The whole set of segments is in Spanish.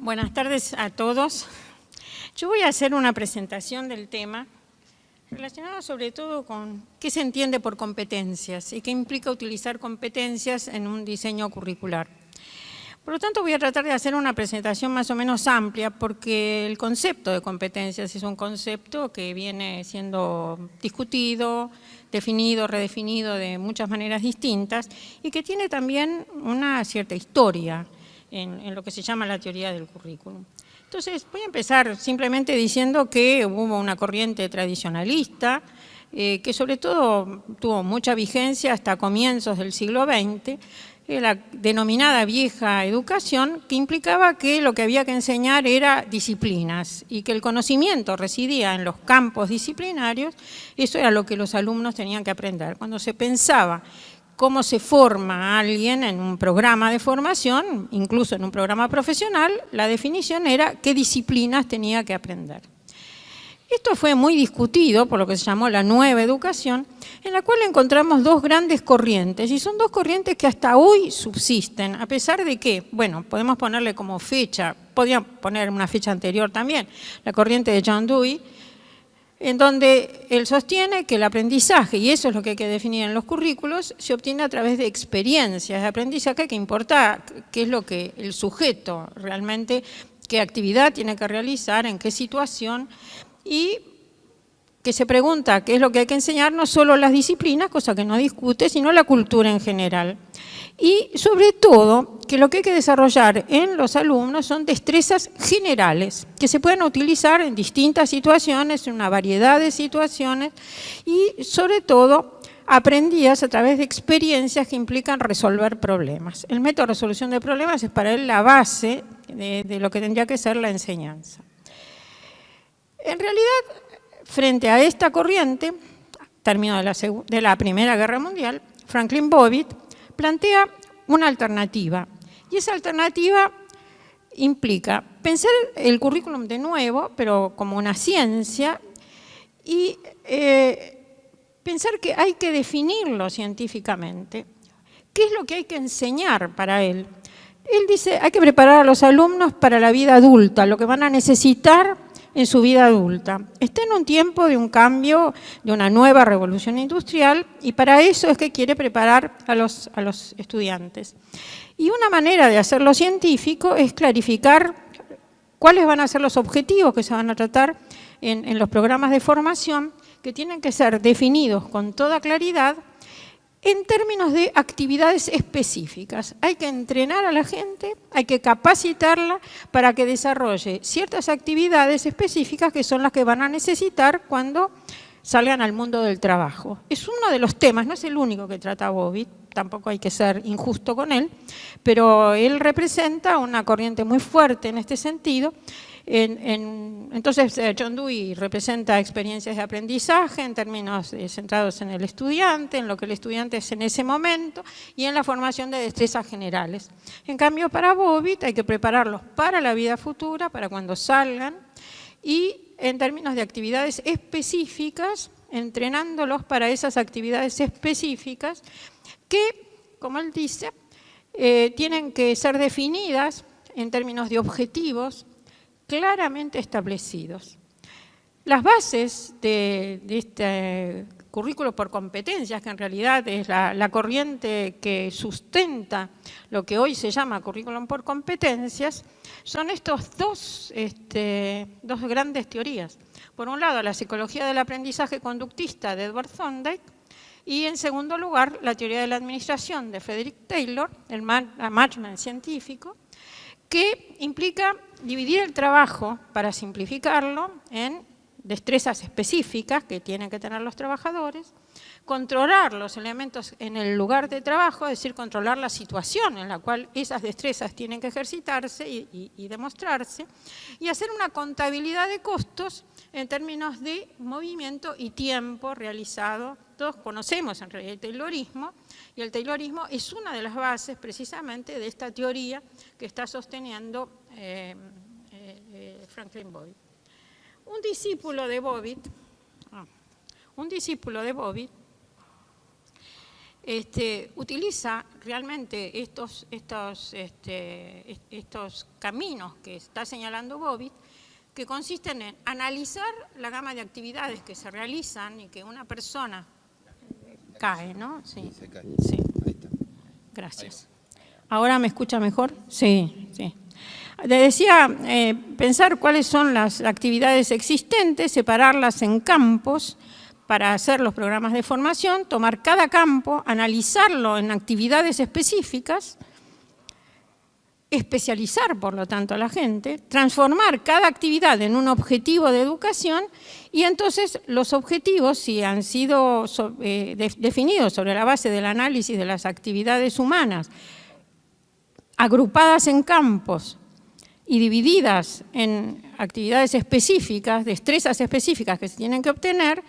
Buenas tardes a todos. Yo voy a hacer una presentación del tema relacionado sobre todo con qué se entiende por competencias y qué implica utilizar competencias en un diseño curricular. Por lo tanto, voy a tratar de hacer una presentación más o menos amplia porque el concepto de competencias es un concepto que viene siendo discutido, definido, redefinido de muchas maneras distintas y que tiene también una cierta historia en lo que se llama la teoría del currículum. Entonces, voy a empezar simplemente diciendo que hubo una corriente tradicionalista que sobre todo tuvo mucha vigencia hasta comienzos del siglo XX, la denominada vieja educación, que implicaba que lo que había que enseñar era disciplinas y que el conocimiento residía en los campos disciplinarios. Eso era lo que los alumnos tenían que aprender. Cuando se pensaba cómo se forma a alguien en un programa de formación, incluso en un programa profesional, la definición era qué disciplinas tenía que aprender. Esto fue muy discutido por lo que se llamó la nueva educación, en la cual encontramos dos grandes corrientes, y son dos corrientes que hasta hoy subsisten, a pesar de que, bueno, podemos ponerle como fecha, podrían poner una fecha anterior también, la corriente de John Dewey, en donde él sostiene que el aprendizaje, y eso es lo que hay que definir en los currículos, se obtiene a través de experiencias de aprendizaje que importa qué es lo que el sujeto realmente, qué actividad tiene que realizar, en qué situación, y que se pregunta qué es lo que hay que enseñar, no solo las disciplinas, cosa que no discute, sino la cultura en general. Y sobre todo, que lo que hay que desarrollar en los alumnos son destrezas generales, que se pueden utilizar en distintas situaciones, en una variedad de situaciones, y sobre todo aprendidas a través de experiencias que implican resolver problemas. El método de resolución de problemas es para él la base de lo que tendría que ser la enseñanza. En realidad, frente a esta corriente, término de la Primera Guerra Mundial, Franklin Bobbitt plantea una alternativa. Y esa alternativa implica pensar el currículum de nuevo, pero como una ciencia, y pensar que hay que definirlo científicamente. ¿Qué es lo que hay que enseñar para él? Él dice, hay que preparar a los alumnos para la vida adulta, lo que van a necesitar en su vida adulta. Está en un tiempo de un cambio, de una nueva revolución industrial, y para eso es que quiere preparar a los estudiantes. Y una manera de hacerlo científico es clarificar cuáles van a ser los objetivos que se van a tratar en los programas de formación, que tienen que ser definidos con toda claridad en términos de actividades específicas. Hay que entrenar a la gente, hay que capacitarla para que desarrolle ciertas actividades específicas que son las que van a necesitar cuando salgan al mundo del trabajo. Es uno de los temas, no es el único que trata Bobbitt, tampoco hay que ser injusto con él, pero él representa una corriente muy fuerte en este sentido. Entonces, John Dewey representa experiencias de aprendizaje en términos centrados en el estudiante, en lo que el estudiante es en ese momento y en la formación de destrezas generales. En cambio, para Bobbitt hay que prepararlos para la vida futura, para cuando salgan, y en términos de actividades específicas, entrenándolos para esas actividades específicas que, como él dice, tienen que ser definidas en términos de objetivos claramente establecidos. Las bases de este currículo por competencias, que en realidad es la corriente que sustenta lo que hoy se llama currículum por competencias, son estos dos grandes teorías. Por un lado, la psicología del aprendizaje conductista de Edward Thorndike, y en segundo lugar, la teoría de la administración de Frederick Taylor, el management científico, que implica dividir el trabajo, para simplificarlo, en destrezas específicas que tienen que tener los trabajadores, controlar los elementos en el lugar de trabajo, es decir, controlar la situación en la cual esas destrezas tienen que ejercitarse y demostrarse, y hacer una contabilidad de costos en términos de movimiento y tiempo realizado. Todos conocemos en realidad el Taylorismo, y el Taylorismo es una de las bases precisamente de esta teoría que está sosteniendo Franklin Bobbitt. Un discípulo de Bobbitt utiliza realmente estos caminos que está señalando Bobbitt, que consisten en analizar la gama de actividades que se realizan y que una persona cae, ¿no? Sí, se cae. Sí. Ahí está. Gracias. ¿Ahora me escucha mejor? Sí, sí. Le decía, pensar cuáles son las actividades existentes, separarlas en campos para hacer los programas de formación, tomar cada campo, analizarlo en actividades específicas, especializar, por lo tanto, a la gente, transformar cada actividad en un objetivo de educación y entonces los objetivos, si han sido definidos sobre la base del análisis de las actividades humanas, agrupadas en campos y divididas en actividades específicas, destrezas específicas que se tienen que obtener,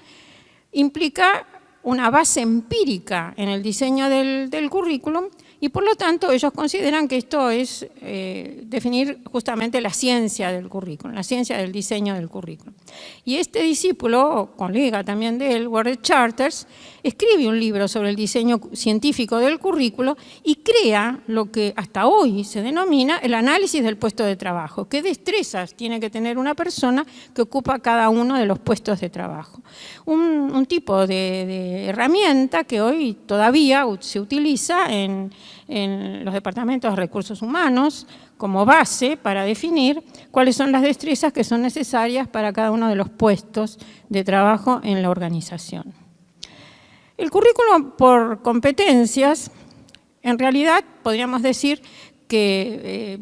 implica una base empírica en el diseño del currículum y por lo tanto ellos consideran que esto es definir justamente la ciencia del currículum, la ciencia del diseño del currículum. Y este discípulo, o colega también de él, Ward Charters, escribe un libro sobre el diseño científico del currículo y crea lo que hasta hoy se denomina el análisis del puesto de trabajo. ¿Qué destrezas tiene que tener una persona que ocupa cada uno de los puestos de trabajo? Un tipo de herramienta que hoy todavía se utiliza en los departamentos de recursos humanos como base para definir cuáles son las destrezas que son necesarias para cada uno de los puestos de trabajo en la organización. El currículum por competencias, en realidad podríamos decir que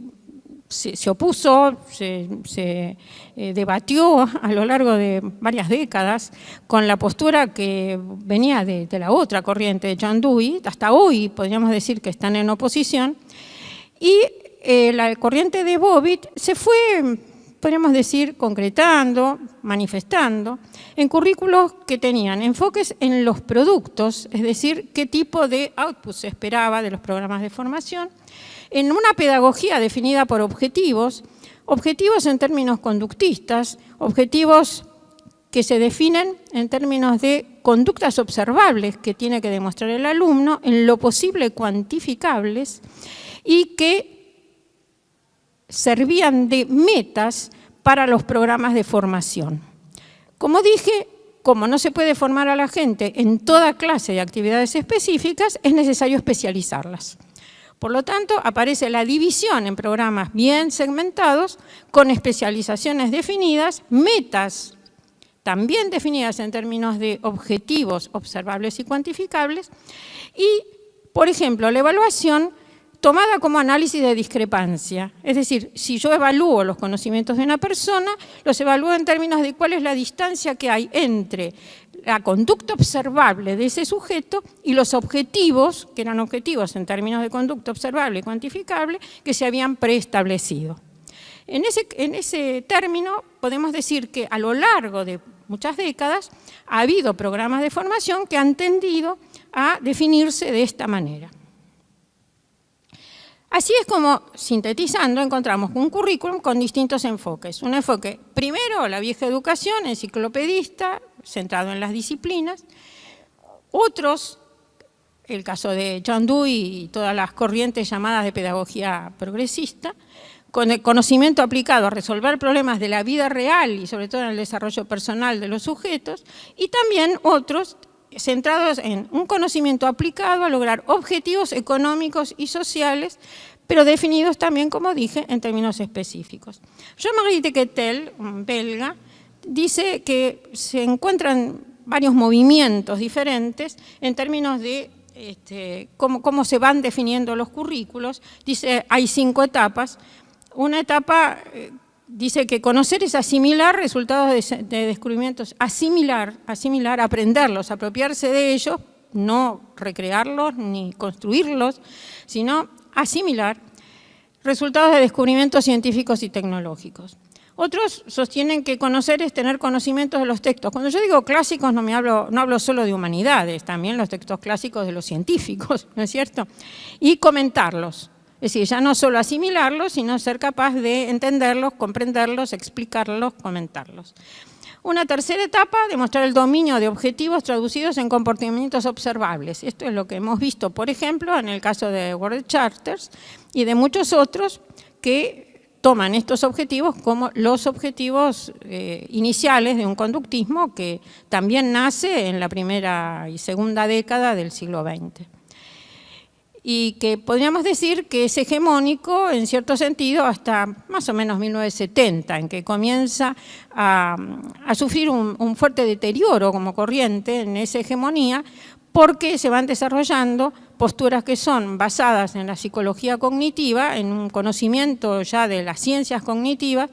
se opuso, se debatió a lo largo de varias décadas con la postura que venía de la otra corriente de John Dewey, hasta hoy podríamos decir que están en oposición, y la corriente de Bobbitt se fue, podríamos decir, concretando, manifestando, en currículos que tenían enfoques en los productos, es decir, qué tipo de output se esperaba de los programas de formación, en una pedagogía definida por objetivos, objetivos en términos conductistas, objetivos que se definen en términos de conductas observables que tiene que demostrar el alumno, en lo posible cuantificables, y que servían de metas para los programas de formación. Como dije, como no se puede formar a la gente en toda clase de actividades específicas, es necesario especializarlas. Por lo tanto, aparece la división en programas bien segmentados, con especializaciones definidas, metas también definidas en términos de objetivos observables y cuantificables, y, por ejemplo, la evaluación tomada como análisis de discrepancia. Es decir, si yo evalúo los conocimientos de una persona, los evalúo en términos de cuál es la distancia que hay entre la conducta observable de ese sujeto y los objetivos, que eran objetivos en términos de conducta observable y cuantificable, que se habían preestablecido. En ese término podemos decir que a lo largo de muchas décadas ha habido programas de formación que han tendido a definirse de esta manera. Así es como, sintetizando, encontramos un currículum con distintos enfoques. Un enfoque, primero, la vieja educación, enciclopedista, centrado en las disciplinas. Otros, el caso de John Dewey y todas las corrientes llamadas de pedagogía progresista, con el conocimiento aplicado a resolver problemas de la vida real y sobre todo en el desarrollo personal de los sujetos. Y también otros, centrados en un conocimiento aplicado a lograr objetivos económicos y sociales, pero definidos también, como dije, en términos específicos. Jean-Marie Dequetel, un belga, dice que se encuentran varios movimientos diferentes en términos de cómo se van definiendo los currículos. Dice, hay 5 etapas. Una etapa dice que conocer es asimilar resultados de descubrimientos, asimilar, aprenderlos, apropiarse de ellos, no recrearlos ni construirlos, sino asimilar resultados de descubrimientos científicos y tecnológicos. Otros sostienen que conocer es tener conocimientos de los textos. Cuando yo digo clásicos no hablo solo de humanidades, también los textos clásicos de los científicos, ¿no es cierto? Y comentarlos. Es decir, ya no solo asimilarlos, sino ser capaz de entenderlos, comprenderlos, explicarlos, comentarlos. Una tercera etapa, demostrar el dominio de objetivos traducidos en comportamientos observables. Esto es lo que hemos visto, por ejemplo, en el caso de World Charters y de muchos otros que toman estos objetivos como los objetivos iniciales de un conductismo que también nace en la primera y segunda década del siglo XX. Y que podríamos decir que es hegemónico en cierto sentido hasta más o menos 1970, en que comienza a sufrir un fuerte deterioro como corriente en esa hegemonía, porque se van desarrollando posturas que son basadas en la psicología cognitiva, en un conocimiento ya de las ciencias cognitivas,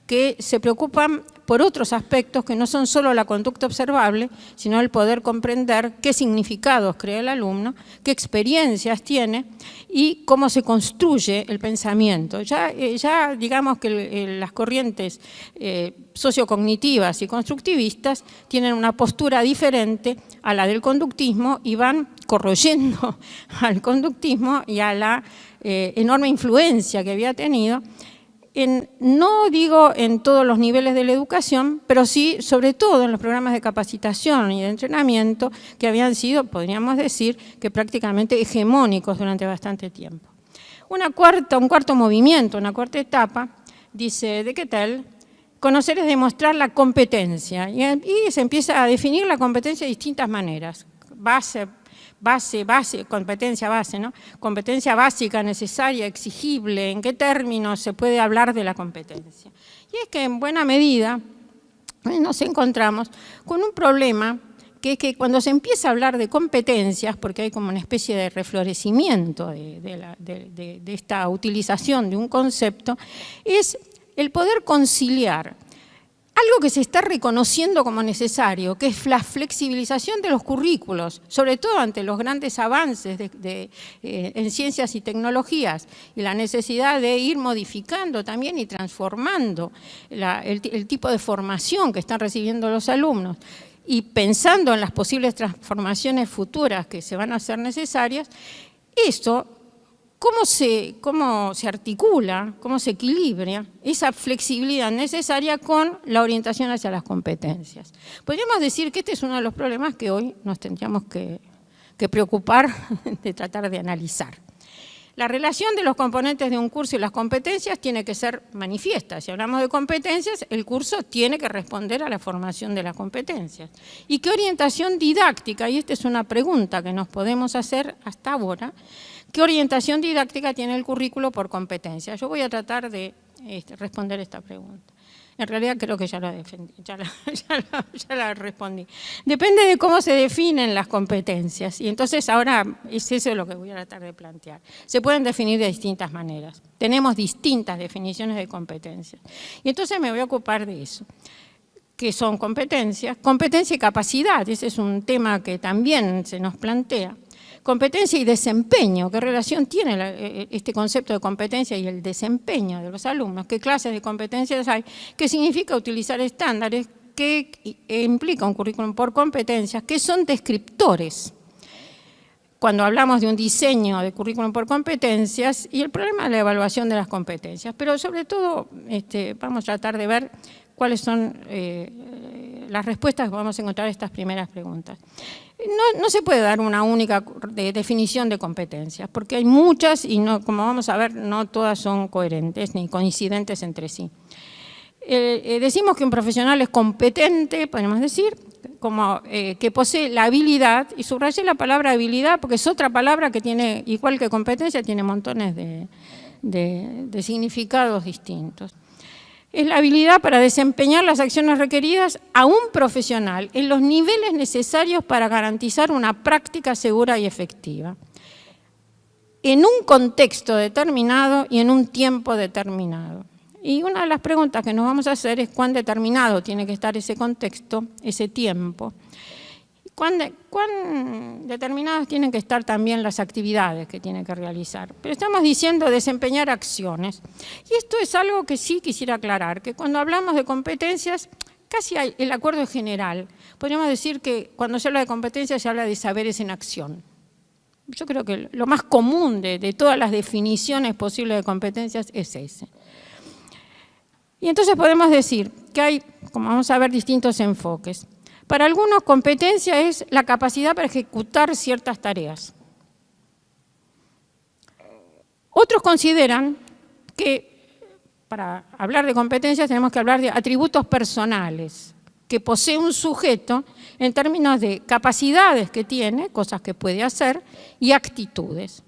que se preocupan por otros aspectos que no son solo la conducta observable, sino el poder comprender qué significados crea el alumno, qué experiencias tiene y cómo se construye el pensamiento. Ya digamos que las corrientes sociocognitivas y constructivistas tienen una postura diferente a la del conductismo y van corroyendo al conductismo y a la enorme influencia que había tenido no digo en todos los niveles de la educación, pero sí, sobre todo en los programas de capacitación y de entrenamiento que habían sido, podríamos decir, que prácticamente hegemónicos durante bastante tiempo. Un cuarto movimiento, una cuarta etapa, dice de Kettel, conocer es demostrar la competencia. Y se empieza a definir la competencia de distintas maneras. Competencia base, ¿no? Competencia básica, necesaria, exigible, ¿en qué términos se puede hablar de la competencia? Y es que en buena medida nos encontramos con un problema que es que cuando se empieza a hablar de competencias, porque hay como una especie de reflorecimiento de esta utilización de un concepto, es el poder conciliar algo que se está reconociendo como necesario, que es la flexibilización de los currículos, sobre todo ante los grandes avances en ciencias y tecnologías y la necesidad de ir modificando también y transformando el tipo de formación que están recibiendo los alumnos y pensando en las posibles transformaciones futuras que se van a hacer necesarias. Esto, ¿cómo se articula, cómo se equilibra esa flexibilidad necesaria con la orientación hacia las competencias? Podríamos decir que este es uno de los problemas que hoy nos tendríamos que preocupar de tratar de analizar. La relación de los componentes de un curso y las competencias tiene que ser manifiesta. Si hablamos de competencias, el curso tiene que responder a la formación de las competencias. ¿Y qué orientación didáctica? Y esta es una pregunta que nos podemos hacer hasta ahora. ¿Qué orientación didáctica tiene el currículo por competencia? Yo voy a tratar de responder esta pregunta. En realidad creo que ya la respondí. Depende de cómo se definen las competencias. Y entonces ahora es eso lo que voy a tratar de plantear. Se pueden definir de distintas maneras. Tenemos distintas definiciones de competencias. Y entonces me voy a ocupar de eso. ¿Qué son competencias? Competencia y capacidad. Ese es un tema que también se nos plantea. Competencia y desempeño, ¿qué relación tiene este concepto de competencia y el desempeño de los alumnos? ¿Qué clases de competencias hay? ¿Qué significa utilizar estándares? ¿Qué implica un currículum por competencias? ¿Qué son descriptores? Cuando hablamos de un diseño de currículum por competencias y el problema de la evaluación de las competencias. Pero sobre todo vamos a tratar de ver cuáles son las respuestas que vamos a encontrar a estas primeras preguntas. No se puede dar una única definición de competencias, porque hay muchas y como vamos a ver, no todas son coherentes ni coincidentes entre sí. Decimos que un profesional es competente, podemos decir, como que posee la habilidad, y subrayé la palabra habilidad porque es otra palabra que tiene, igual que competencia, tiene montones de significados distintos. Es la habilidad para desempeñar las acciones requeridas a un profesional en los niveles necesarios para garantizar una práctica segura y efectiva, en un contexto determinado y en un tiempo determinado. Y una de las preguntas que nos vamos a hacer es cuán determinado tiene que estar ese contexto, ese tiempo. Cuán determinadas tienen que estar también las actividades que tiene que realizar. Pero estamos diciendo desempeñar acciones. Y esto es algo que sí quisiera aclarar, que cuando hablamos de competencias, casi el acuerdo es general. Podríamos decir que cuando se habla de competencias se habla de saberes en acción. yo creo que lo más común de todas las definiciones posibles de competencias es ese. Y entonces podemos decir que hay, como vamos a ver, distintos enfoques. Para algunos, competencia es la capacidad para ejecutar ciertas tareas. Otros consideran que para hablar de competencias tenemos que hablar de atributos personales que posee un sujeto en términos de capacidades que tiene, cosas que puede hacer, y actitudes.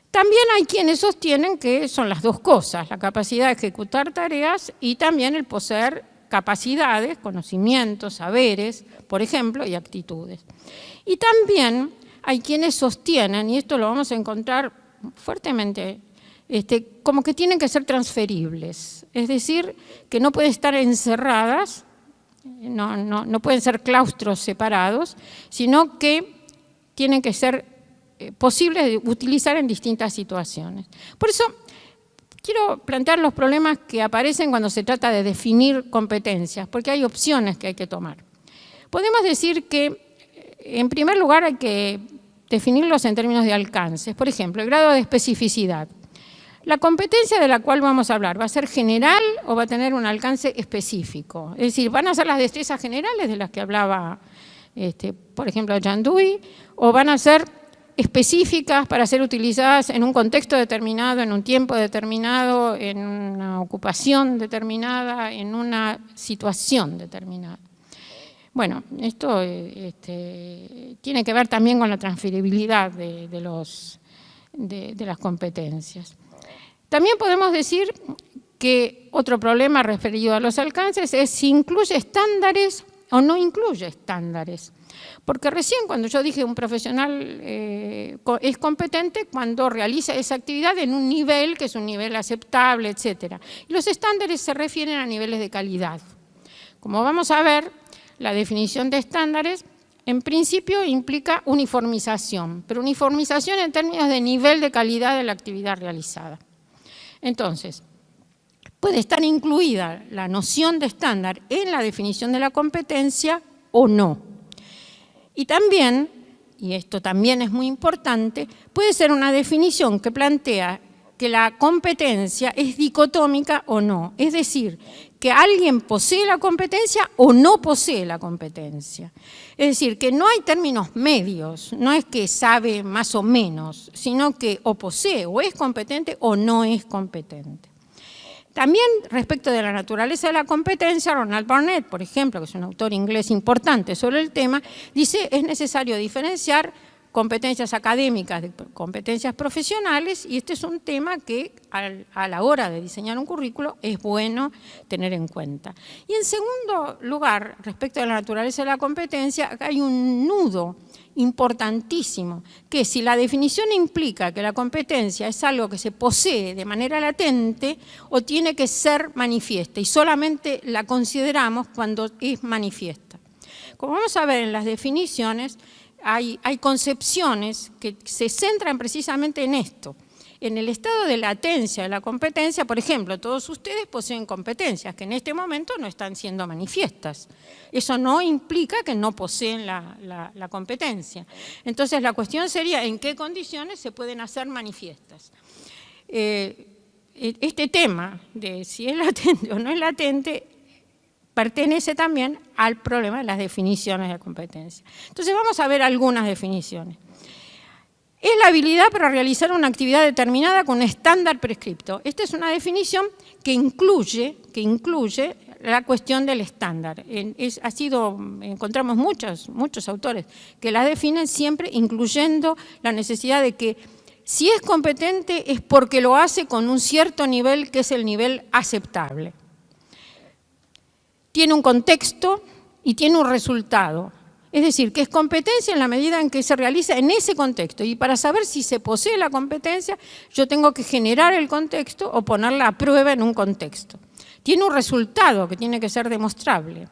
También hay quienes sostienen que son las dos cosas, la capacidad de ejecutar tareas y también el poseer capacidades, conocimientos, saberes, por ejemplo, y actitudes. Y también hay quienes sostienen, y esto lo vamos a encontrar fuertemente, como que tienen que ser transferibles, es decir, que no pueden estar encerradas, no pueden ser claustros separados, sino que tienen que ser posibles de utilizar en distintas situaciones. Por eso quiero plantear los problemas que aparecen cuando se trata de definir competencias, porque hay opciones que hay que tomar. Podemos decir que, en primer lugar, hay que definirlos en términos de alcances. Por ejemplo, el grado de especificidad. La competencia de la cual vamos a hablar, ¿va a ser general o va a tener un alcance específico? Es decir, ¿van a ser las destrezas generales de las que hablaba, por ejemplo, Jean Dewey, o van a ser específicas para ser utilizadas en un contexto determinado, en un tiempo determinado, en una ocupación determinada, en una situación determinada? Bueno, esto tiene que ver también con la transferibilidad de las competencias. También podemos decir que otro problema referido a los alcances es si incluye estándares o no incluye estándares. Porque recién cuando yo dije un profesional es competente cuando realiza esa actividad en un nivel que es un nivel aceptable, etc. Y los estándares se refieren a niveles de calidad. Como vamos a ver, la definición de estándares en principio implica uniformización, pero uniformización en términos de nivel de calidad de la actividad realizada. Entonces, puede estar incluida la noción de estándar en la definición de la competencia o no. Y también, y esto también es muy importante, puede ser una definición que plantea que la competencia es dicotómica o no. Es decir, que alguien posee la competencia o no posee la competencia. Es decir, que no hay términos medios, no es que sabe más o menos, sino que o posee o es competente o no es competente. También respecto de la naturaleza de la competencia, Ronald Barnett, por ejemplo, que es un autor inglés importante sobre el tema, dice que es necesario diferenciar competencias académicas de competencias profesionales, y este es un tema que a la hora de diseñar un currículo es bueno tener en cuenta. Y en segundo lugar, respecto a la naturaleza de la competencia, acá hay un nudo importantísimo, que si la definición implica que la competencia es algo que se posee de manera latente o tiene que ser manifiesta, y solamente la consideramos cuando es manifiesta. Como vamos a ver en las definiciones, hay concepciones que se centran precisamente en esto. En el estado de latencia de la competencia, por ejemplo, todos ustedes poseen competencias que en este momento no están siendo manifiestas. Eso no implica que no poseen la competencia. Entonces, la cuestión sería en qué condiciones se pueden hacer manifiestas. Este tema de si es latente o no es latente pertenece también al problema de las definiciones de competencia. Entonces vamos a ver algunas definiciones. Es la habilidad para realizar una actividad determinada con un estándar prescripto. Esta es una definición que incluye la cuestión del estándar. Encontramos muchos autores que la definen siempre incluyendo la necesidad de que si es competente es porque lo hace con un cierto nivel que es el nivel aceptable. Tiene un contexto y tiene un resultado. Es decir, que es competencia en la medida en que se realiza en ese contexto. Y para saber si se posee la competencia, yo tengo que generar el contexto o ponerla a prueba en un contexto. Tiene un resultado que tiene que ser demostrable.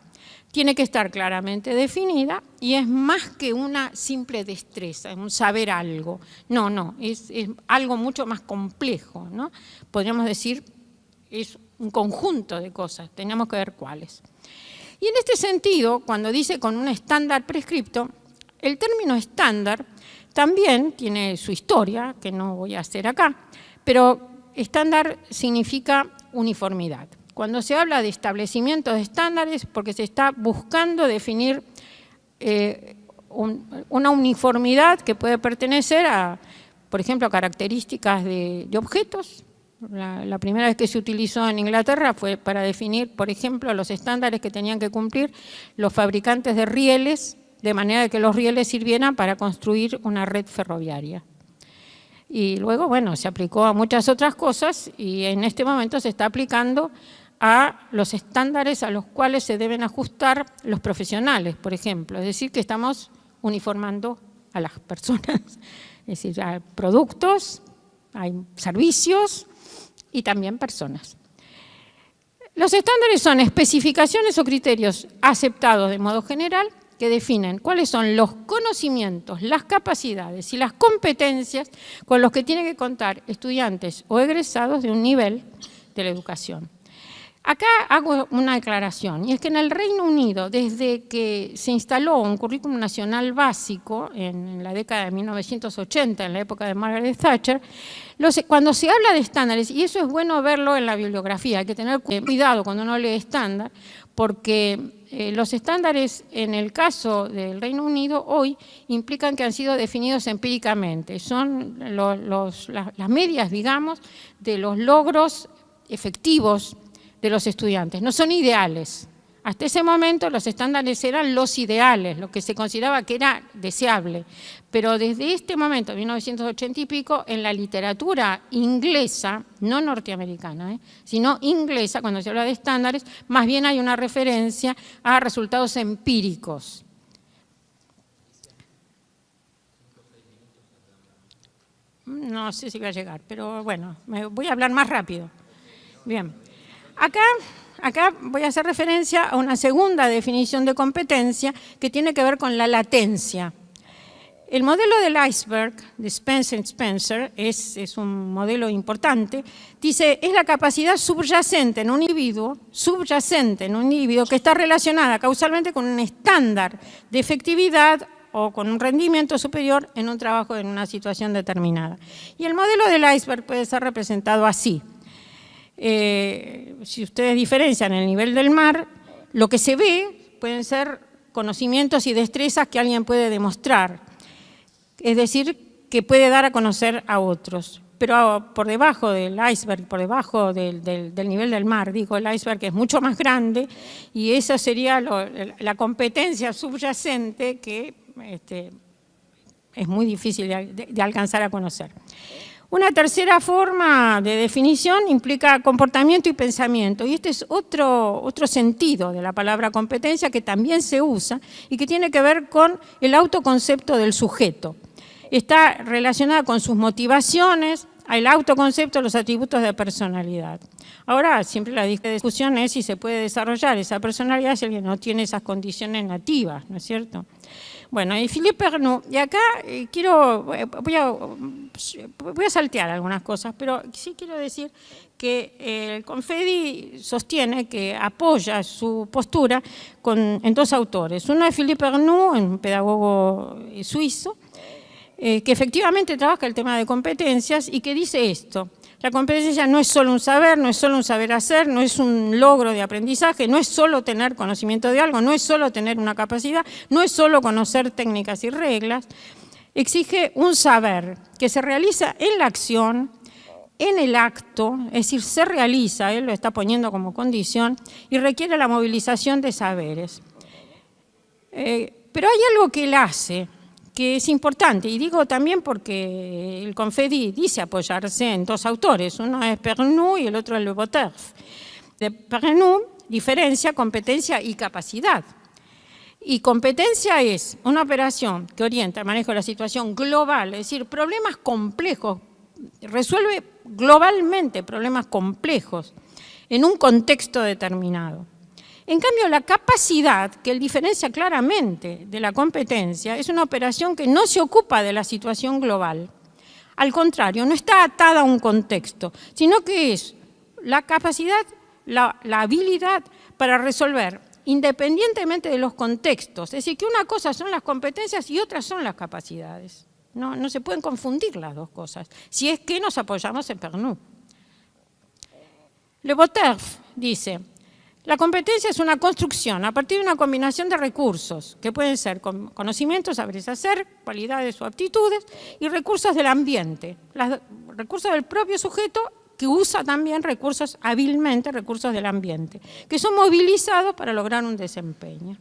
Tiene que estar claramente definida y es más que una simple destreza, un saber algo. No, es algo mucho más complejo, ¿no? Podríamos decir, es un conjunto de cosas, tenemos que ver cuáles. Y en este sentido, cuando dice con un estándar prescripto, El término estándar también tiene su historia, que no voy a hacer acá, pero estándar significa uniformidad. Cuando se habla de establecimiento de estándares, porque se está buscando definir una uniformidad que puede pertenecer a, por ejemplo, a características de objetos. La primera vez que se utilizó en Inglaterra fue para definir, por ejemplo, los estándares que tenían que cumplir los fabricantes de rieles, de manera que los rieles sirvieran para construir una red ferroviaria. Y luego, bueno, se aplicó a muchas otras cosas y en este momento se está aplicando a los estándares a los cuales se deben ajustar los profesionales, por ejemplo. Es decir, que estamos uniformando a las personas. Es decir, hay productos, hay servicios y también personas. Los estándares son especificaciones o criterios aceptados de modo general que definen cuáles son los conocimientos, las capacidades y las competencias con los que tienen que contar estudiantes o egresados de un nivel de la educación. Acá hago una aclaración, y es que en el Reino Unido, desde que se instaló un currículum nacional básico en la década de 1980, en la época de Margaret Thatcher, cuando se habla de estándares, y eso es bueno verlo en la bibliografía, hay que tener cuidado cuando uno lee estándar, porque los estándares en el caso del Reino Unido hoy implican que han sido definidos empíricamente, son las medias, digamos, de los logros efectivos de los estudiantes, no son ideales. Hasta ese momento los estándares eran los ideales, lo que se consideraba que era deseable. Pero desde este momento, 1980 y pico, en la literatura inglesa, no norteamericana, sino inglesa, cuando se habla de estándares, más bien hay una referencia a resultados empíricos. No sé si va a llegar, pero bueno, voy a hablar más rápido. Bien. Acá voy a hacer referencia a una segunda definición de competencia que tiene que ver con la latencia. El modelo del iceberg de Spencer Spencer es un modelo importante. Dice, es la capacidad subyacente en un individuo que está relacionada causalmente con un estándar de efectividad o con un rendimiento superior en un trabajo en una situación determinada. Y el modelo del iceberg puede ser representado así. Si ustedes diferencian el nivel del mar, lo que se ve pueden ser conocimientos y destrezas que alguien puede demostrar, es decir, que puede dar a conocer a otros. Pero por debajo del iceberg, por debajo del nivel del mar, digo, el iceberg es mucho más grande y esa sería la competencia subyacente que es muy difícil de alcanzar a conocer. Una tercera forma de definición implica comportamiento y pensamiento, y este es otro sentido de la palabra competencia que también se usa y que tiene que ver con el autoconcepto del sujeto. Está relacionada con sus motivaciones, el autoconcepto, los atributos de personalidad. Ahora, siempre la discusión es si se puede desarrollar esa personalidad si alguien no tiene esas condiciones nativas, ¿no es cierto? Bueno, y Philippe Pernoud, y acá voy a saltear algunas cosas, pero sí quiero decir que el Confedi sostiene que apoya su postura en dos autores. Uno es Philippe Pernoud, un pedagogo suizo, que efectivamente trabaja el tema de competencias y que dice esto: la competencia no es solo un saber, no es solo un saber hacer, no es un logro de aprendizaje, no es solo tener conocimiento de algo, no es solo tener una capacidad, no es solo conocer técnicas y reglas. Exige un saber que se realiza en la acción, en el acto, es decir, se realiza, él lo está poniendo como condición, y requiere la movilización de saberes. Pero hay algo que él hace, que es importante, y digo también porque el Confedi dice apoyarse en dos autores, uno es Pernoud y el otro es Le Boterf. De Pernoud diferencia competencia y capacidad. Y competencia es una operación que orienta el manejo de la situación global, es decir, problemas complejos, resuelve globalmente problemas complejos en un contexto determinado. En cambio, la capacidad, que él diferencia claramente de la competencia, es una operación que no se ocupa de la situación global. Al contrario, no está atada a un contexto, sino que es la capacidad, la habilidad para resolver independientemente de los contextos. Es decir, que una cosa son las competencias y otras son las capacidades. No se pueden confundir las dos cosas, si es que nos apoyamos en Pernoud. Le Boterf dice, la competencia es una construcción a partir de una combinación de recursos, que pueden ser conocimientos, saberes hacer, cualidades o aptitudes, y recursos del ambiente, recursos del propio sujeto, que usa también recursos, hábilmente recursos del ambiente, que son movilizados para lograr un desempeño.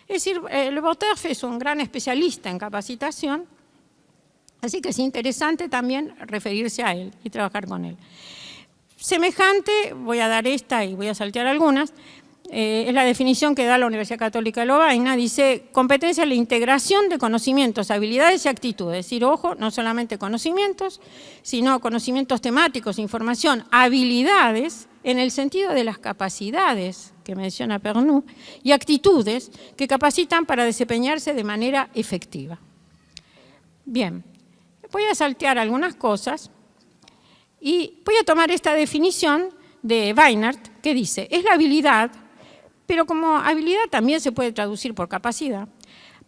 Es decir, Le Boterf es un gran especialista en capacitación, así que es interesante también referirse a él y trabajar con él. Semejante, voy a dar esta y voy a saltear algunas, es la definición que da la Universidad Católica de Lovaina. Dice, competencia es la integración de conocimientos, habilidades y actitudes. Es decir, ojo, no solamente conocimientos, sino conocimientos temáticos, información, habilidades, en el sentido de las capacidades que menciona Pernoud, y actitudes que capacitan para desempeñarse de manera efectiva. Bien, voy a saltear algunas cosas. Y voy a tomar esta definición de Weinert, que dice, es la habilidad, pero como habilidad también se puede traducir por capacidad,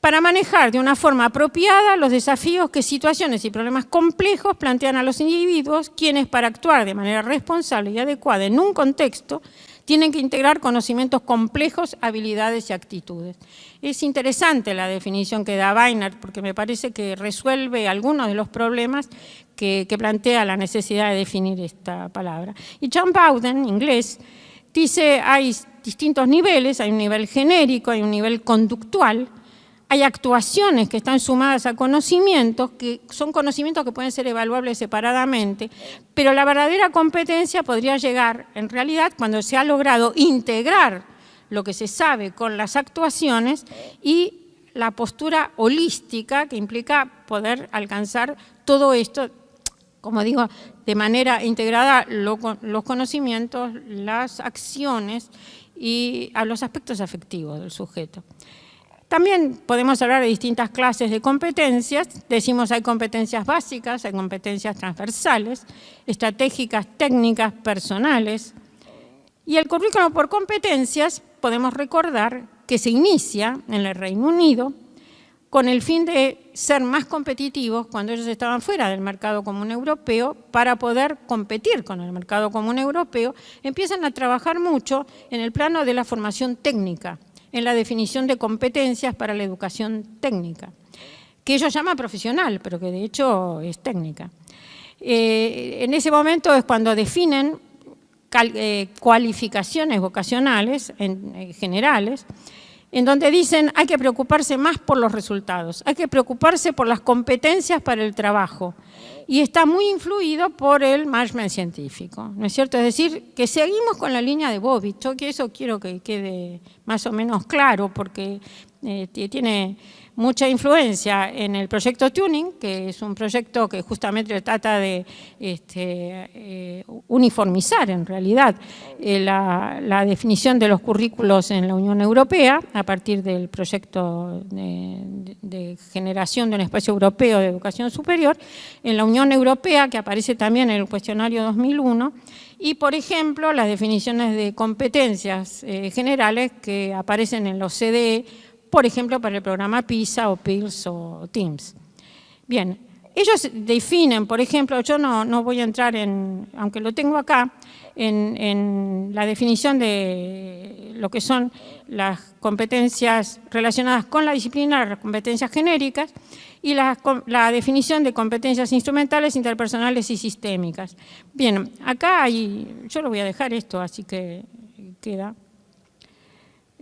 para manejar de una forma apropiada los desafíos que situaciones y problemas complejos plantean a los individuos, quienes para actuar de manera responsable y adecuada en un contexto, tienen que integrar conocimientos complejos, habilidades y actitudes. Es interesante la definición que da Weinert, porque me parece que resuelve algunos de los problemas que plantea la necesidad de definir esta palabra. Y John Bowden, inglés, dice hay distintos niveles, hay un nivel genérico, hay un nivel conductual, hay actuaciones que están sumadas a conocimientos, que son conocimientos que pueden ser evaluables separadamente, pero la verdadera competencia podría llegar, en realidad, cuando se ha logrado integrar lo que se sabe con las actuaciones y la postura holística que implica poder alcanzar todo esto, como digo, de manera integrada los conocimientos, las acciones y a los aspectos afectivos del sujeto. También podemos hablar de distintas clases de competencias. Decimos hay competencias básicas, hay competencias transversales, estratégicas, técnicas, personales. Y el currículum por competencias podemos recordar que se inicia en el Reino Unido con el fin de ser más competitivos cuando ellos estaban fuera del mercado común europeo. Para poder competir con el mercado común europeo, empiezan a trabajar mucho en el plano de la formación técnica, en la definición de competencias para la educación técnica, que ellos llaman profesional, pero que de hecho es técnica. En ese momento es cuando definen cualificaciones vocacionales generales, en donde dicen hay que preocuparse más por los resultados, hay que preocuparse por las competencias para el trabajo, y está muy influido por el management científico, ¿no es cierto? Es decir, que seguimos con la línea de Bobich, yo que eso quiero que quede más o menos claro, porque tiene mucha influencia en el proyecto Turing, que es un proyecto que justamente trata de uniformizar en realidad la definición de los currículos en la Unión Europea a partir del proyecto de generación de un espacio europeo de educación superior en la Unión Europea, que aparece también en el cuestionario 2001, y, por ejemplo, las definiciones de competencias generales que aparecen en los CDE, por ejemplo, para el programa PISA o PIRLS o TIMSS. Bien, ellos definen, por ejemplo, yo no voy a entrar en, aunque lo tengo acá, en la definición de lo que son las competencias relacionadas con la disciplina, las competencias genéricas, y la definición de competencias instrumentales, interpersonales y sistémicas. Bien, acá yo lo voy a dejar esto, así que queda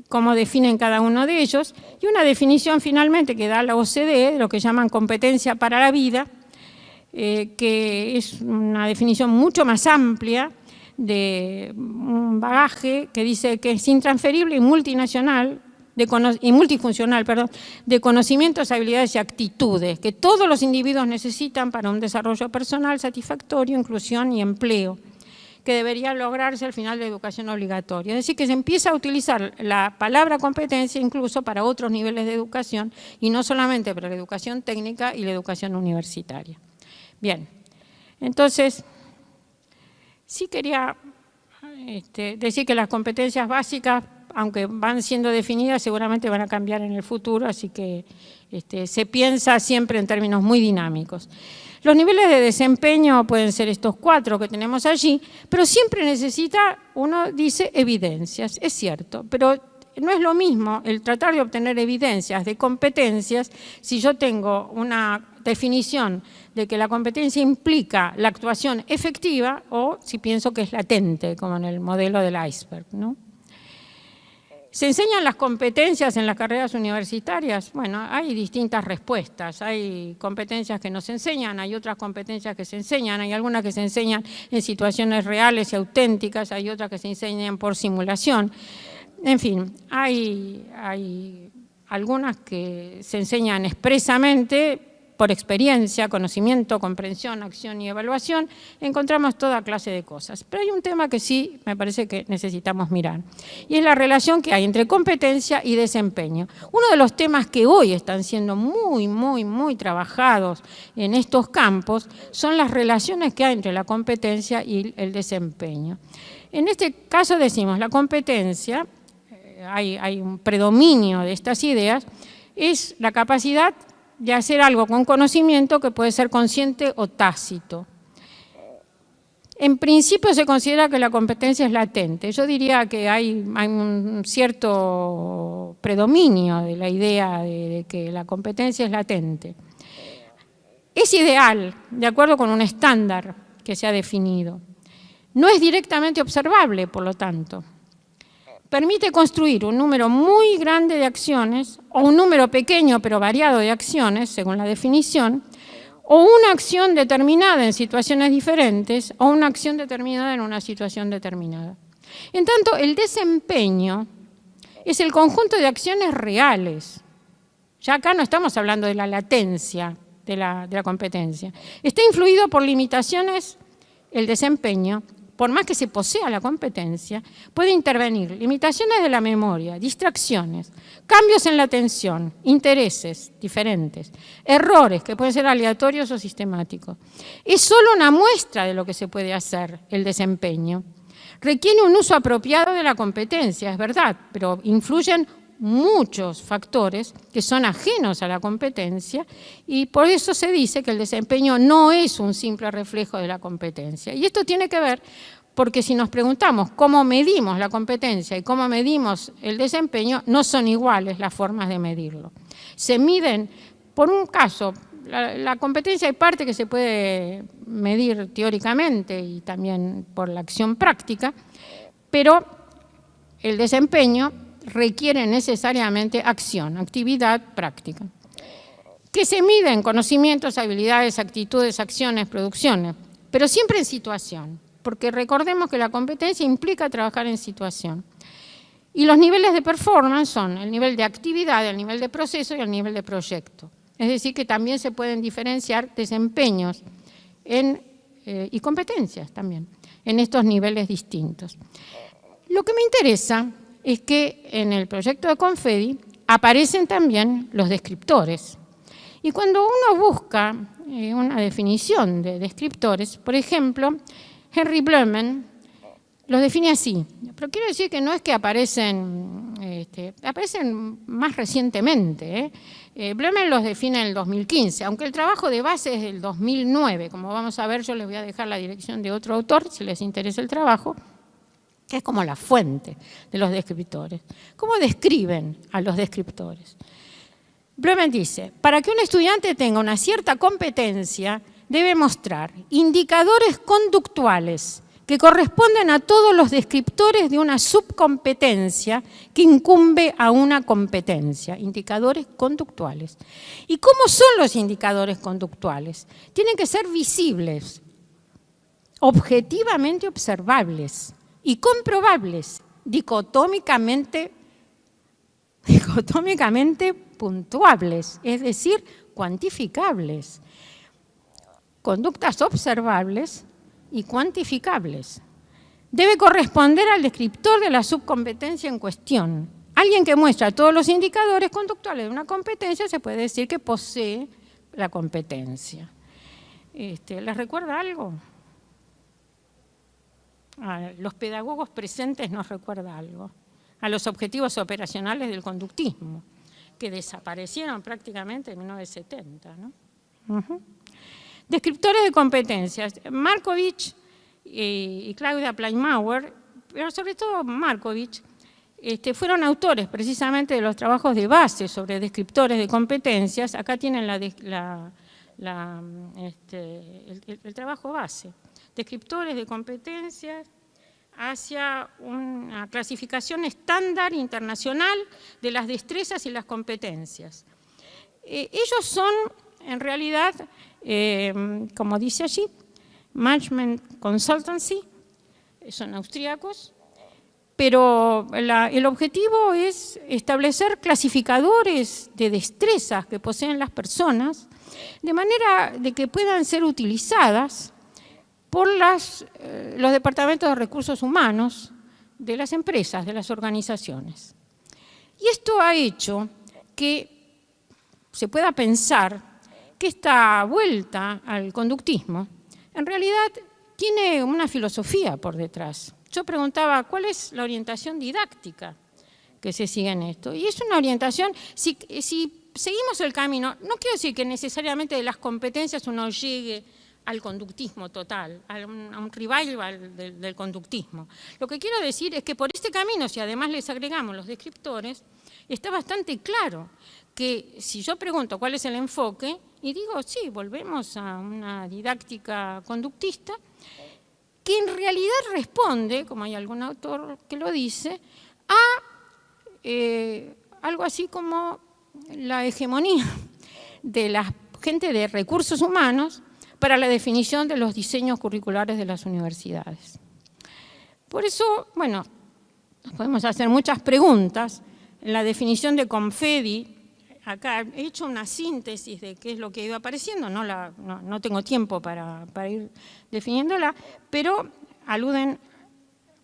cómo definen cada uno de ellos, y una definición finalmente que da la OCDE, de lo que llaman competencia para la vida, que es una definición mucho más amplia, de un bagaje que dice que es intransferible y multinacional, y multifuncional, perdón, de conocimientos, habilidades y actitudes que todos los individuos necesitan para un desarrollo personal satisfactorio, inclusión y empleo, que debería lograrse al final de la educación obligatoria. Es decir, que se empieza a utilizar la palabra competencia incluso para otros niveles de educación y no solamente para la educación técnica y la educación universitaria. Bien, entonces, sí quería decir que las competencias básicas aunque van siendo definidas, seguramente van a cambiar en el futuro, así que se piensa siempre en términos muy dinámicos. Los niveles de desempeño pueden ser estos 4 que tenemos allí, pero siempre necesita, uno dice, evidencias, es cierto, pero no es lo mismo el tratar de obtener evidencias de competencias si yo tengo una definición de que la competencia implica la actuación efectiva o si pienso que es latente, como en el modelo del iceberg, ¿no? ¿Se enseñan las competencias en las carreras universitarias? Bueno, hay distintas respuestas. Hay competencias que no se enseñan, hay otras competencias que se enseñan, hay algunas que se enseñan en situaciones reales y auténticas, hay otras que se enseñan por simulación. En fin, hay algunas que se enseñan expresamente por experiencia, conocimiento, comprensión, acción y evaluación, encontramos toda clase de cosas. Pero hay un tema que sí me parece que necesitamos mirar, y es la relación que hay entre competencia y desempeño. Uno de los temas que hoy están siendo muy trabajados en estos campos son las relaciones que hay entre la competencia y el desempeño. En este caso decimos, la competencia, hay un predominio de estas ideas, es la capacidad de hacer algo con conocimiento que puede ser consciente o tácito. En principio se considera que la competencia es latente. Yo diría que hay un cierto predominio de la idea de que la competencia es latente. Es ideal, de acuerdo con un estándar que se ha definido. No es directamente observable, por lo tanto. Permite construir un número muy grande de acciones o un número pequeño pero variado de acciones, según la definición, o una acción determinada en situaciones diferentes o una acción determinada en una situación determinada. En tanto, el desempeño es el conjunto de acciones reales. Ya acá no estamos hablando de la latencia de la competencia. Está influido por limitaciones el desempeño. Por más que se posea la competencia, puede intervenir limitaciones de la memoria, distracciones, cambios en la atención, intereses diferentes, errores que pueden ser aleatorios o sistemáticos. Es solo una muestra de lo que se puede hacer el desempeño. Requiere un uso apropiado de la competencia, es verdad, pero influyen muchos factores que son ajenos a la competencia y por eso se dice que el desempeño no es un simple reflejo de la competencia. Y esto tiene que ver porque si nos preguntamos cómo medimos la competencia y cómo medimos el desempeño, no son iguales las formas de medirlo. Se miden, por un caso, la competencia hay parte que se puede medir teóricamente y también por la acción práctica, pero el desempeño requiere necesariamente acción, actividad práctica, que se mide en conocimientos, habilidades, actitudes, acciones, producciones, pero siempre en situación, porque recordemos que la competencia implica trabajar en situación. Y los niveles de performance son el nivel de actividad, el nivel de proceso y el nivel de proyecto. Es decir, que también se pueden diferenciar desempeños y competencias también en estos niveles distintos. Lo que me interesa es que en el proyecto de Confedi aparecen también los descriptores. Y cuando uno busca una definición de descriptores, por ejemplo, Henry Blumen los define así. Pero quiero decir que no es que aparecen más recientemente. Blumen los define en el 2015, aunque el trabajo de base es del 2009. Como vamos a ver, yo les voy a dejar la dirección de otro autor, si les interesa el trabajo, que es como la fuente de los descriptores. ¿Cómo describen a los descriptores? Blumen dice, para que un estudiante tenga una cierta competencia, debe mostrar indicadores conductuales que corresponden a todos los descriptores de una subcompetencia que incumbe a una competencia, indicadores conductuales. ¿Y cómo son los indicadores conductuales? Tienen que ser visibles, objetivamente observables y comprobables, dicotómicamente puntuables, es decir, cuantificables. Conductas observables y cuantificables. Debe corresponder al descriptor de la subcompetencia en cuestión. Alguien que muestra todos los indicadores conductuales de una competencia se puede decir que posee la competencia. ¿Les recuerda algo? A los pedagogos presentes nos recuerda algo. a los objetivos operacionales del conductismo, que desaparecieron prácticamente en 1970, ¿no? Descriptores de competencias. Markovich y Claudia Pleinmauer, pero sobre todo Markovich, fueron autores precisamente de los trabajos de base sobre descriptores de competencias. Acá tienen el trabajo base. Descriptores de competencias hacia una clasificación estándar internacional de las destrezas y las competencias. Ellos son, en realidad, como dice allí, Management Consultancy, son austríacos, pero el objetivo es establecer clasificadores de destrezas que poseen las personas, de manera de que puedan ser utilizadas por los departamentos de recursos humanos de las empresas, de las organizaciones. Y esto ha hecho que se pueda pensar que esta vuelta al conductismo en realidad tiene una filosofía por detrás. Yo preguntaba, ¿cuál es la orientación didáctica que se sigue en esto? Y es una orientación, si seguimos el camino, no quiero decir que necesariamente de las competencias uno llegue al conductismo total, a un revival del conductismo. Lo que quiero decir es que por este camino, si además les agregamos los descriptores, está bastante claro que si yo pregunto cuál es el enfoque, y digo, sí, volvemos a una didáctica conductista, que en realidad responde, como hay algún autor que lo dice, a algo así como la hegemonía de la gente de recursos humanos para la definición de los diseños curriculares de las universidades. Por eso, bueno, nos podemos hacer muchas preguntas. En la definición de Confedi, acá he hecho una síntesis de qué es lo que iba apareciendo, no tengo tiempo para ir definiéndola, pero aluden,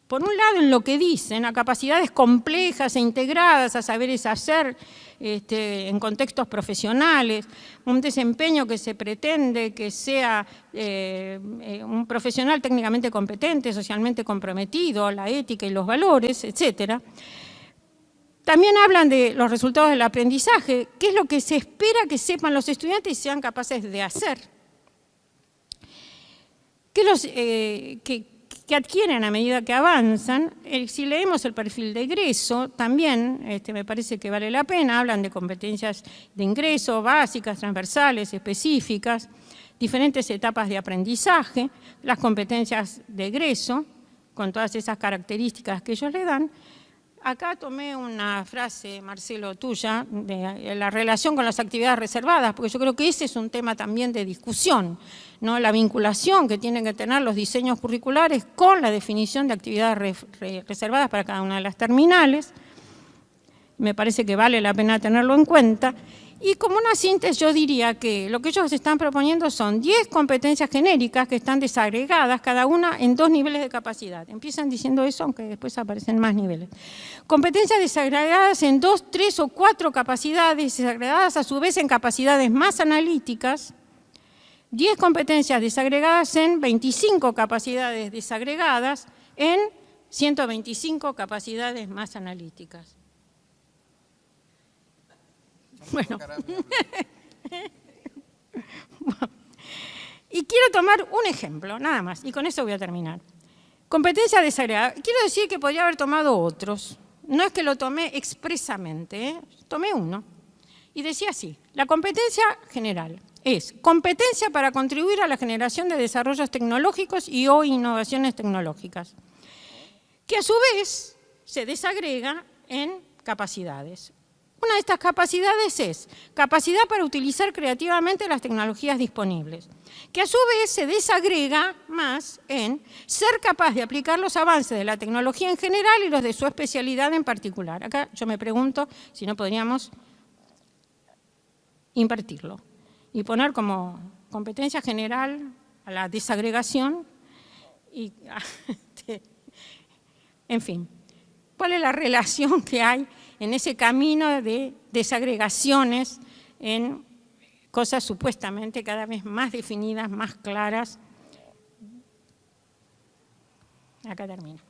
por un lado, en lo que dicen, a capacidades complejas e integradas, a saberes hacer en contextos profesionales, un desempeño que se pretende que sea un profesional técnicamente competente, socialmente comprometido, la ética y los valores, etcétera. También hablan de los resultados del aprendizaje, qué es lo que se espera que sepan los estudiantes y sean capaces de hacer. Que adquieren a medida que avanzan. Si leemos el perfil de egreso, también me parece que vale la pena, hablan de competencias de ingreso, básicas, transversales, específicas, diferentes etapas de aprendizaje, las competencias de egreso, con todas esas características que ellos le dan. Acá tomé una frase, Marcelo, tuya, de la relación con las actividades reservadas, porque yo creo que ese es un tema también de discusión, ¿no? La vinculación que tienen que tener los diseños curriculares con la definición de actividades reservadas para cada una de las terminales. Me parece que vale la pena tenerlo en cuenta. Y como una síntesis yo diría que lo que ellos están proponiendo son 10 competencias genéricas que están desagregadas, cada una en 2 niveles de capacidad. Empiezan diciendo eso, aunque después aparecen más niveles. Competencias desagregadas en 2, 3 o 4 capacidades, desagregadas a su vez en capacidades más analíticas. 10 competencias desagregadas en 25 capacidades desagregadas en 125 capacidades más analíticas. Bueno. Y quiero tomar un ejemplo, nada más, y con eso voy a terminar. Competencia desagregada. Quiero decir que podría haber tomado otros. No es que lo tomé expresamente, tomé uno. Y decía así, la competencia general es competencia para contribuir a la generación de desarrollos tecnológicos y o innovaciones tecnológicas, que a su vez se desagrega en capacidades. Una de estas capacidades es capacidad para utilizar creativamente las tecnologías disponibles, que a su vez se desagrega más en ser capaz de aplicar los avances de la tecnología en general y los de su especialidad en particular. Acá yo me pregunto si no podríamos invertirlo y poner como competencia general a la desagregación y, en fin, ¿cuál es la relación que hay en ese camino de desagregaciones en cosas supuestamente cada vez más definidas, más claras? Acá termino.